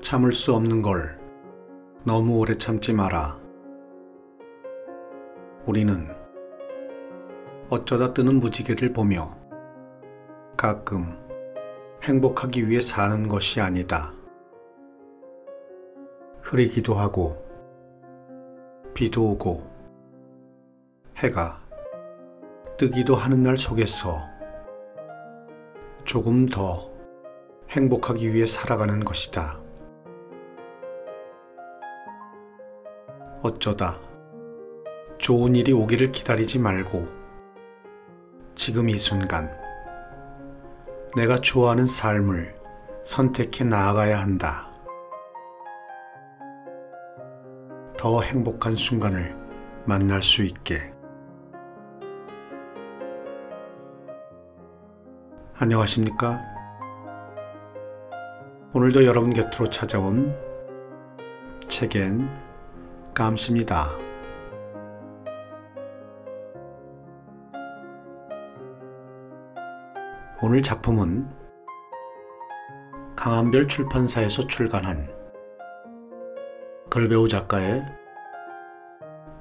참을 수 없는 걸 너무 오래 참지 마라. 우리는 어쩌다 뜨는 무지개를 보며 가끔 행복하기 위해 사는 것이 아니다. 흐리기도 하고 비도 오고 해가 뜨기도 하는 날 속에서 조금 더 행복하기 위해 살아가는 것이다. 어쩌다 좋은 일이 오기를 기다리지 말고 지금 이 순간 내가 좋아하는 삶을 선택해 나아가야 한다. 더 행복한 순간을 만날 수 있게. 안녕하십니까? 오늘도 여러분 곁으로 찾아온 책엔 감시입니다. 오늘 작품은 강한별 출판사에서 출간한 글배우 작가의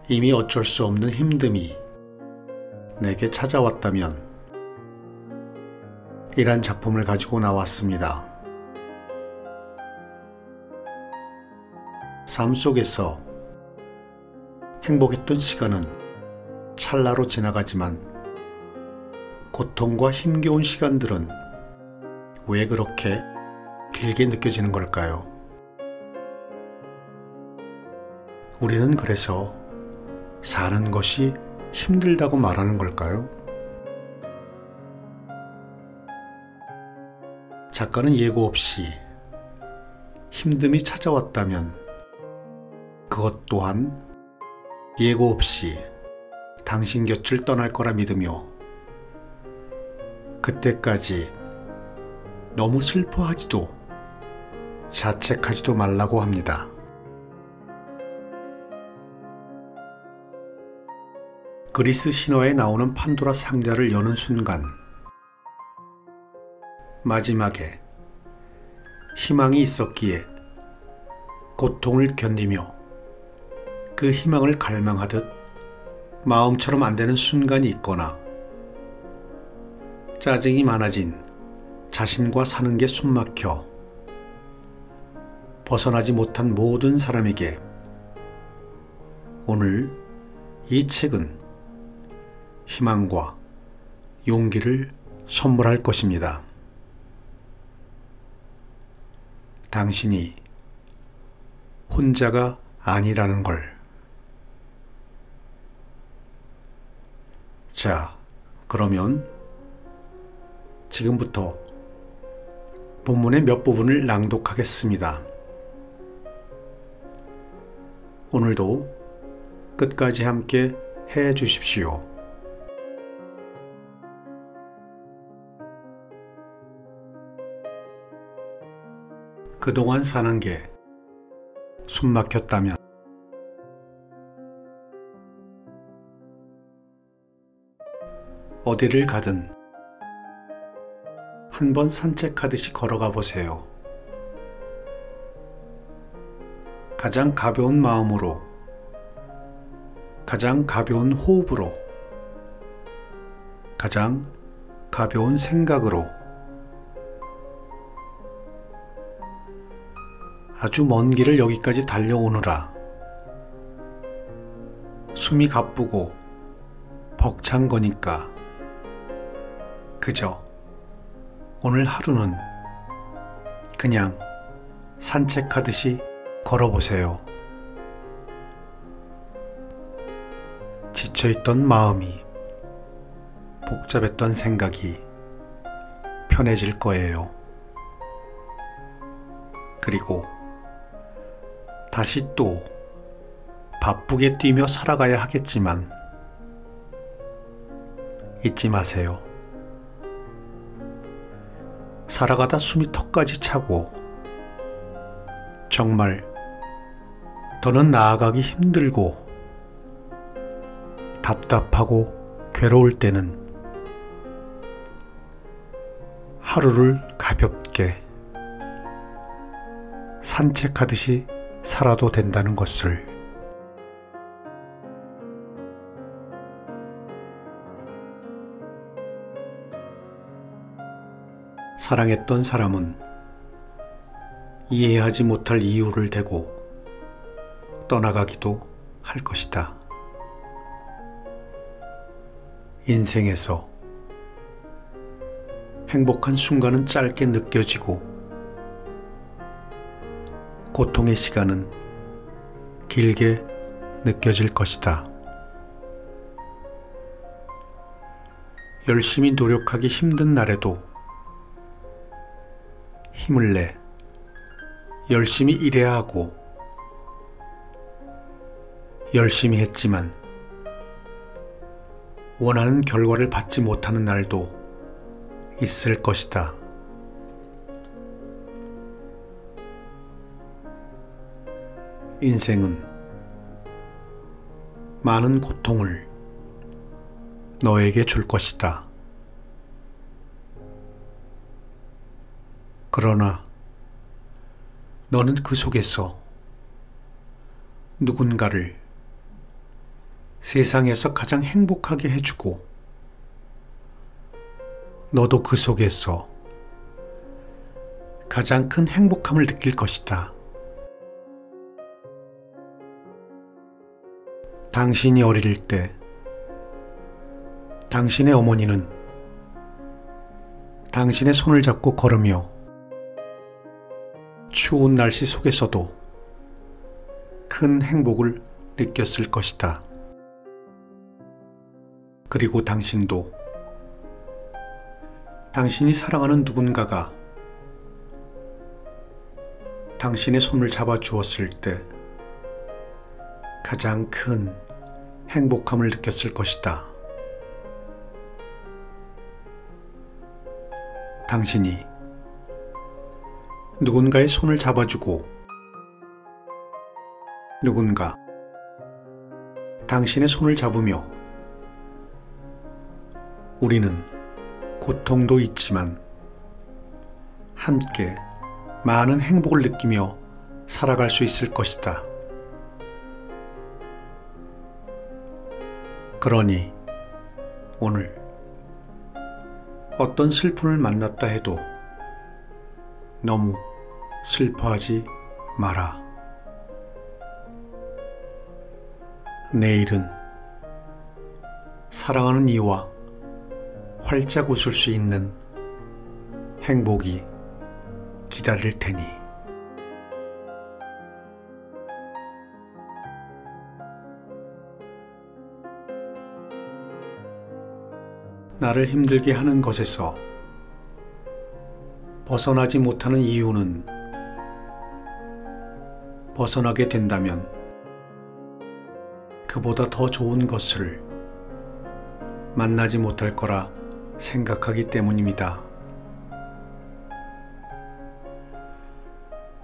이미 어쩔 수 없는 힘듦이 내게 찾아왔다면 이란 작품을 가지고 나왔습니다. 삶 속에서 행복했던 시간은 찰나로 지나가지만 고통과 힘겨운 시간들은 왜 그렇게 길게 느껴지는 걸까요? 우리는 그래서 사는 것이 힘들다고 말하는 걸까요? 작가는 예고 없이 힘듦이 찾아왔다면 그것 또한 예고 없이 당신 곁을 떠날 거라 믿으며 그때까지 너무 슬퍼하지도 자책하지도 말라고 합니다. 그리스 신화에 나오는 판도라 상자를 여는 순간 마지막에 희망이 있었기에 고통을 견디며 그 희망을 갈망하듯 마음처럼 안 되는 순간이 있거나 짜증이 많아진 자신과 사는 게 숨막혀 벗어나지 못한 모든 사람에게 오늘 이 책은 희망과 용기를 선물할 것입니다. 당신이 혼자가 아니라는 걸. 자, 그러면 지금부터 본문의 몇 부분을 낭독하겠습니다. 오늘도 끝까지 함께 해 주십시오. 그동안 사는 게 숨막혔다면 어디를 가든 한번 산책하듯이 걸어가 보세요. 가장 가벼운 마음으로, 가장 가벼운 호흡으로, 가장 가벼운 생각으로 아주 먼 길을 여기까지 달려오느라 숨이 가쁘고 벅찬 거니까 그저 오늘 하루는 그냥 산책하듯이 걸어보세요. 지쳐있던 마음이, 복잡했던 생각이 편해질 거예요. 그리고 다시 또 바쁘게 뛰며 살아가야 하겠지만 잊지 마세요. 살아가다 숨이 턱까지 차고 정말 더는 나아가기 힘들고 답답하고 괴로울 때는 하루를 가볍게 산책하듯이 살아도 된다는 것을. 사랑했던 사람은 이해하지 못할 이유를 대고 떠나가기도 할 것이다. 인생에서 행복한 순간은 짧게 느껴지고 고통의 시간은 길게 느껴질 것이다. 열심히 노력하기 힘든 날에도 힘을 내 열심히 일해야 하고, 열심히 했지만 원하는 결과를 받지 못하는 날도 있을 것이다. 인생은 많은 고통을 너에게 줄 것이다. 그러나 너는 그 속에서 누군가를 세상에서 가장 행복하게 해주고, 너도 그 속에서 가장 큰 행복함을 느낄 것이다. 당신이 어릴 때 당신의 어머니는 당신의 손을 잡고 걸으며 추운 날씨 속에서도 큰 행복을 느꼈을 것이다. 그리고 당신도 당신이 사랑하는 누군가가 당신의 손을 잡아주었을 때 가장 큰 행복함을 느꼈을 것이다. 당신이 누군가의 손을 잡아주고 누군가 당신의 손을 잡으며 우리는 고통도 있지만 함께 많은 행복을 느끼며 살아갈 수 있을 것이다. 그러니 오늘 어떤 슬픔을 만났다 해도 너무 슬퍼하지 마라. 내일은 사랑하는 이와 활짝 웃을 수 있는 행복이 기다릴 테니. 나를 힘들게 하는 것에서 벗어나지 못하는 이유는 벗어나게 된다면 그보다 더 좋은 것을 만나지 못할 거라 생각하기 때문입니다.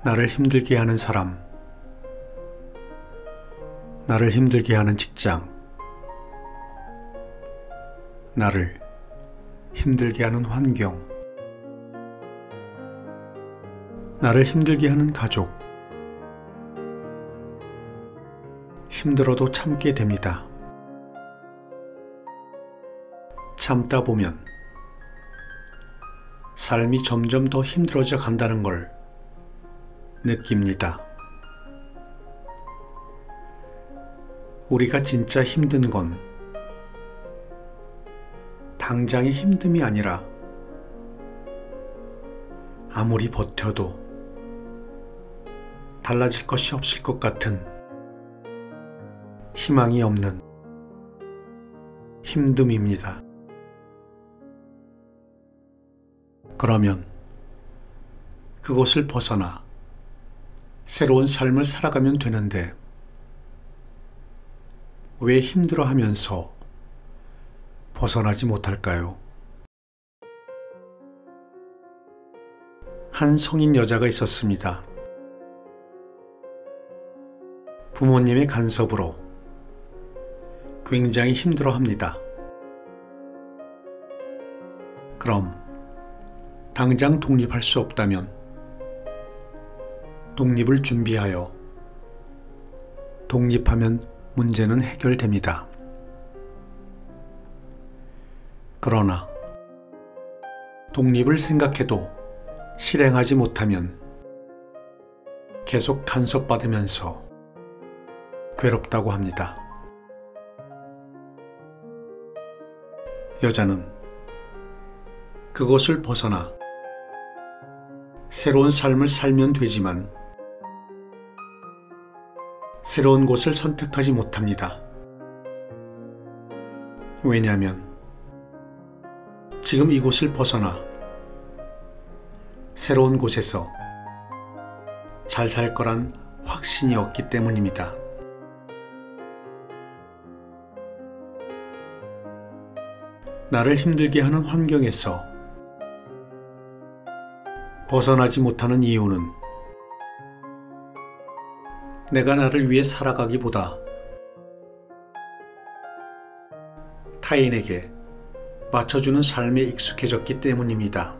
나를 힘들게 하는 사람, 나를 힘들게 하는 직장, 나를 힘들게 하는 환경, 나를 힘들게 하는 가족, 힘들어도 참게 됩니다. 참다 보면 삶이 점점 더 힘들어져 간다는 걸 느낍니다. 우리가 진짜 힘든 건 당장의 힘듦이 아니라 아무리 버텨도 달라질 것이 없을 것 같은 희망이 없는 힘듦입니다. 그러면 그곳을 벗어나 새로운 삶을 살아가면 되는데 왜 힘들어하면서 벗어나지 못할까요? 한 성인 여자가 있었습니다. 부모님의 간섭으로 굉장히 힘들어합니다. 그럼 당장 독립할 수 없다면 독립을 준비하여 독립하면 문제는 해결됩니다. 그러나 독립을 생각해도 실행하지 못하면 계속 간섭받으면서 괴롭다고 합니다. 여자는 그것을 벗어나 새로운 삶을 살면 되지만 새로운 곳을 선택하지 못합니다. 왜냐하면 지금 이곳을 벗어나 새로운 곳에서 잘 살 거란 확신이 없기 때문입니다. 나를 힘들게 하는 환경에서 벗어나지 못하는 이유는 내가 나를 위해 살아가기보다 타인에게 맞춰주는 삶에 익숙해졌기 때문입니다.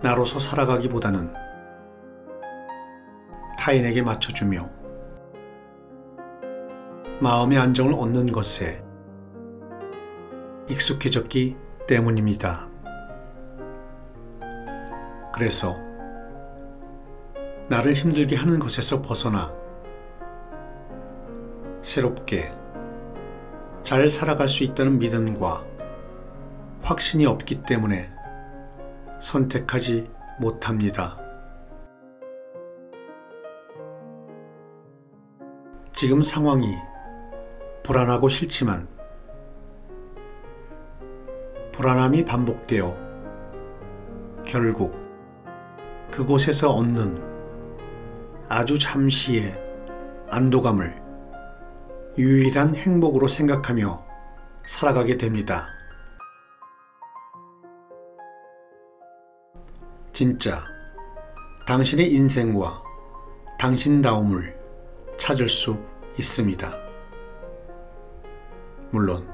나로서 살아가기보다는 타인에게 맞춰주며 마음의 안정을 얻는 것에 익숙해졌기 때문입니다. 그래서 나를 힘들게 하는 것에서 벗어나 새롭게 잘 살아갈 수 있다는 믿음과 확신이 없기 때문에 선택하지 못합니다. 지금 상황이 불안하고 싫지만 불안함이 반복되어 결국 그곳에서 얻는 아주 잠시의 안도감을 유일한 행복으로 생각하며 살아가게 됩니다. 진짜 당신의 인생과 당신다움을 찾을 수 있습니다. 물론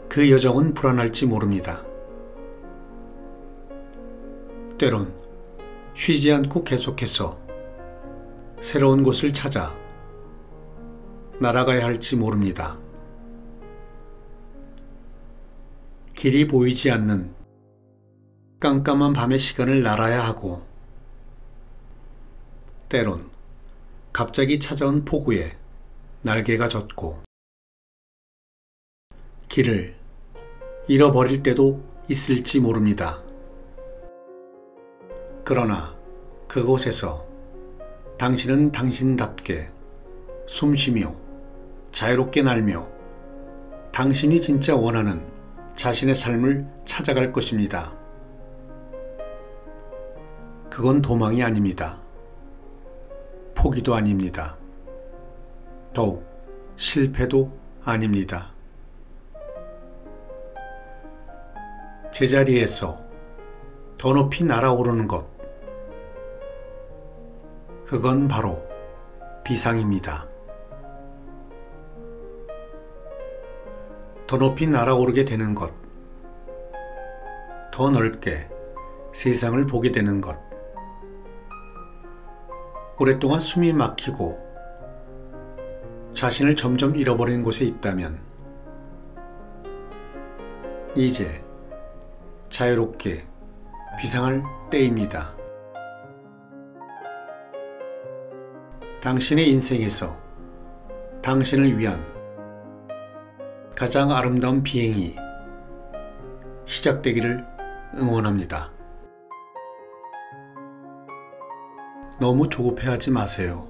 그 여정은 불안할지 모릅니다. 때론 쉬지 않고 계속해서 새로운 곳을 찾아 날아가야 할지 모릅니다. 길이 보이지 않는 깜깜한 밤의 시간을 날아야 하고 때론 갑자기 찾아온 폭우에 날개가 젖고 길을 잃어버릴 때도 있을지 모릅니다. 그러나 그곳에서 당신은 당신답게 숨쉬며 자유롭게 날며 당신이 진짜 원하는 자신의 삶을 찾아갈 것입니다. 그건 도망이 아닙니다. 포기도 아닙니다. 더욱 실패도 아닙니다. 제자리에서 더 높이 날아오르는 것, 그건 바로 비상입니다. 더 높이 날아오르게 되는 것, 더 넓게 세상을 보게 되는 것, 오랫동안 숨이 막히고 자신을 점점 잃어버린 곳에 있다면 이제 자유롭게 비상할 때입니다. 당신의 인생에서 당신을 위한 가장 아름다운 비행이 시작되기를 응원합니다. 너무 조급해하지 마세요.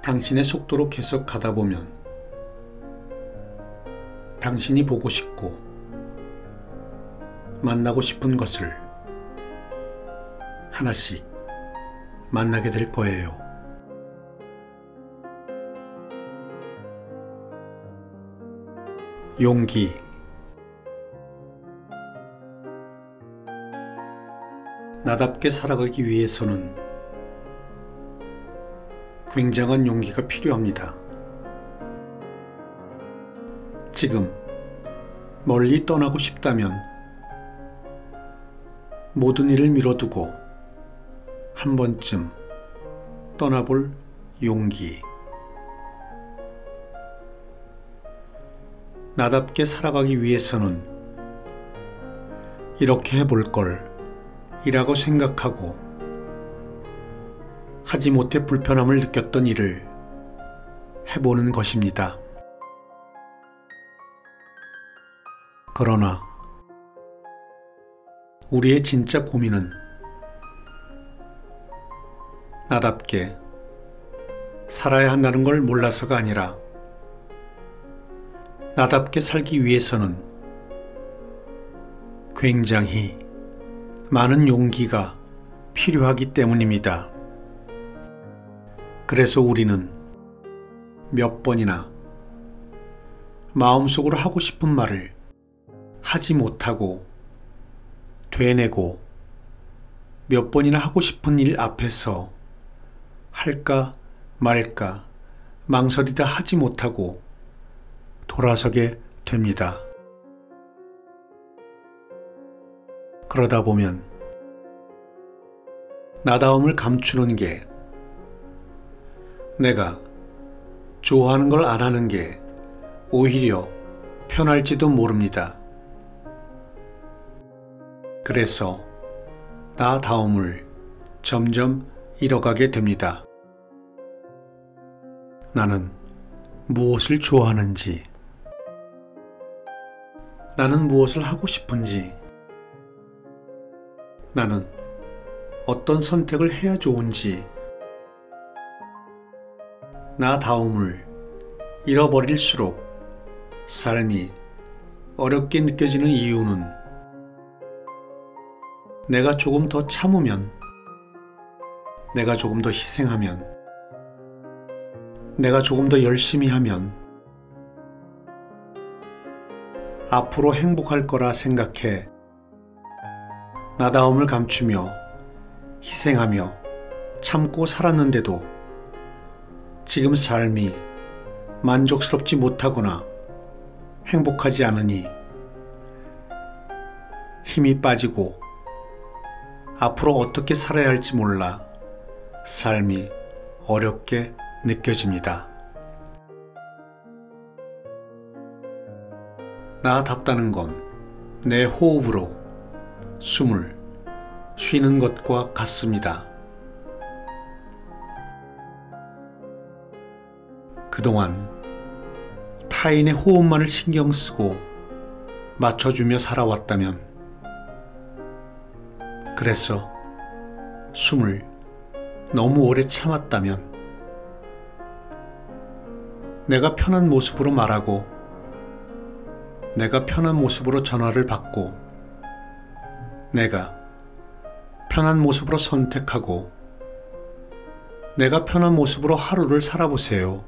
당신의 속도로 계속 가다 보면 당신이 보고 싶고 만나고 싶은 것을 하나씩 만나게 될 거예요. 용기. 나답게 살아가기 위해서는 굉장한 용기가 필요합니다. 지금 멀리 떠나고 싶다면 모든 일을 미뤄두고 한 번쯤 떠나볼 용기. 나답게 살아가기 위해서는 이렇게 해볼 걸 이라고 생각하고 하지 못해 불편함을 느꼈던 일을 해보는 것입니다. 그러나 우리의 진짜 고민은 나답게 살아야 한다는 걸 몰라서가 아니라 나답게 살기 위해서는 굉장히 많은 용기가 필요하기 때문입니다. 그래서 우리는 몇 번이나 마음속으로 하고 싶은 말을 하지 못하고 되뇌고 몇 번이나 하고 싶은 일 앞에서 할까 말까 망설이다 하지 못하고 돌아서게 됩니다. 그러다 보면 나다움을 감추는 게 내가 좋아하는 걸 안 하는 게 오히려 편할지도 모릅니다. 그래서 나다움을 점점 잃어가게 됩니다. 나는 무엇을 좋아하는지, 나는 무엇을 하고 싶은지, 나는 어떤 선택을 해야 좋은지, 나다움을 잃어버릴수록 삶이 어렵게 느껴지는 이유는 내가 조금 더 참으면, 내가 조금 더 희생하면, 내가 조금 더 열심히 하면 앞으로 행복할 거라 생각해 나다움을 감추며 희생하며 참고 살았는데도 지금 삶이 만족스럽지 못하거나 행복하지 않으니 힘이 빠지고 앞으로 어떻게 살아야 할지 몰라 삶이 어렵게 느껴집니다. 나답다는 건 내 호흡으로 숨을 쉬는 것과 같습니다. 그동안 타인의 호흡만을 신경 쓰고 맞춰주며 살아왔다면, 그래서 숨을 너무 오래 참았다면, 내가 편한 모습으로 말하고, 내가 편한 모습으로 전화를 받고, 내가 편한 모습으로 선택하고, 내가 편한 모습으로 하루를 살아보세요.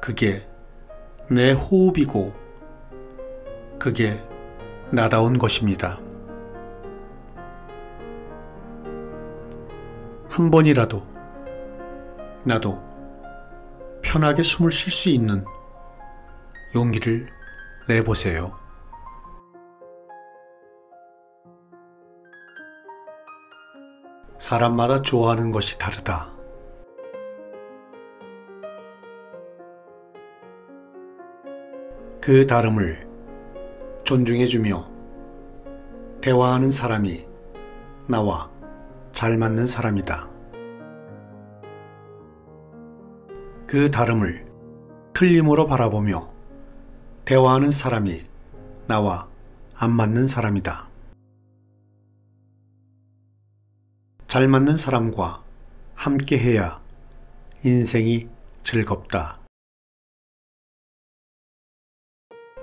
그게 내 호흡이고, 그게 나다운 것입니다. 한 번이라도 나도 편하게 숨을 쉴 수 있는 용기를 내보세요. 사람마다 좋아하는 것이 다르다. 그 다름을 존중해주며 대화하는 사람이 나와 잘 맞는 사람이다. 그 다름을 틀림으로 바라보며 대화하는 사람이 나와 안 맞는 사람이다. 잘 맞는 사람과 함께해야 인생이 즐겁다.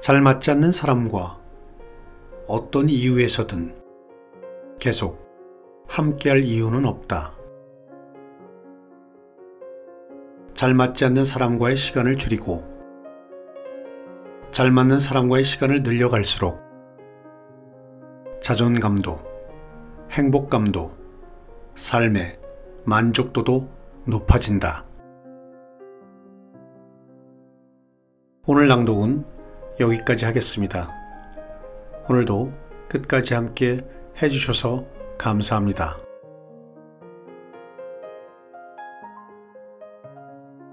잘 맞지 않는 사람과 어떤 이유에서든 계속 함께할 이유는 없다. 잘 맞지 않는 사람과의 시간을 줄이고 잘 맞는 사람과의 시간을 늘려갈수록 자존감도 행복감도 삶의 만족도도 높아진다. 오늘 낭독은 여기까지 하겠습니다. 오늘도 끝까지 함께 해주셔서 감사합니다.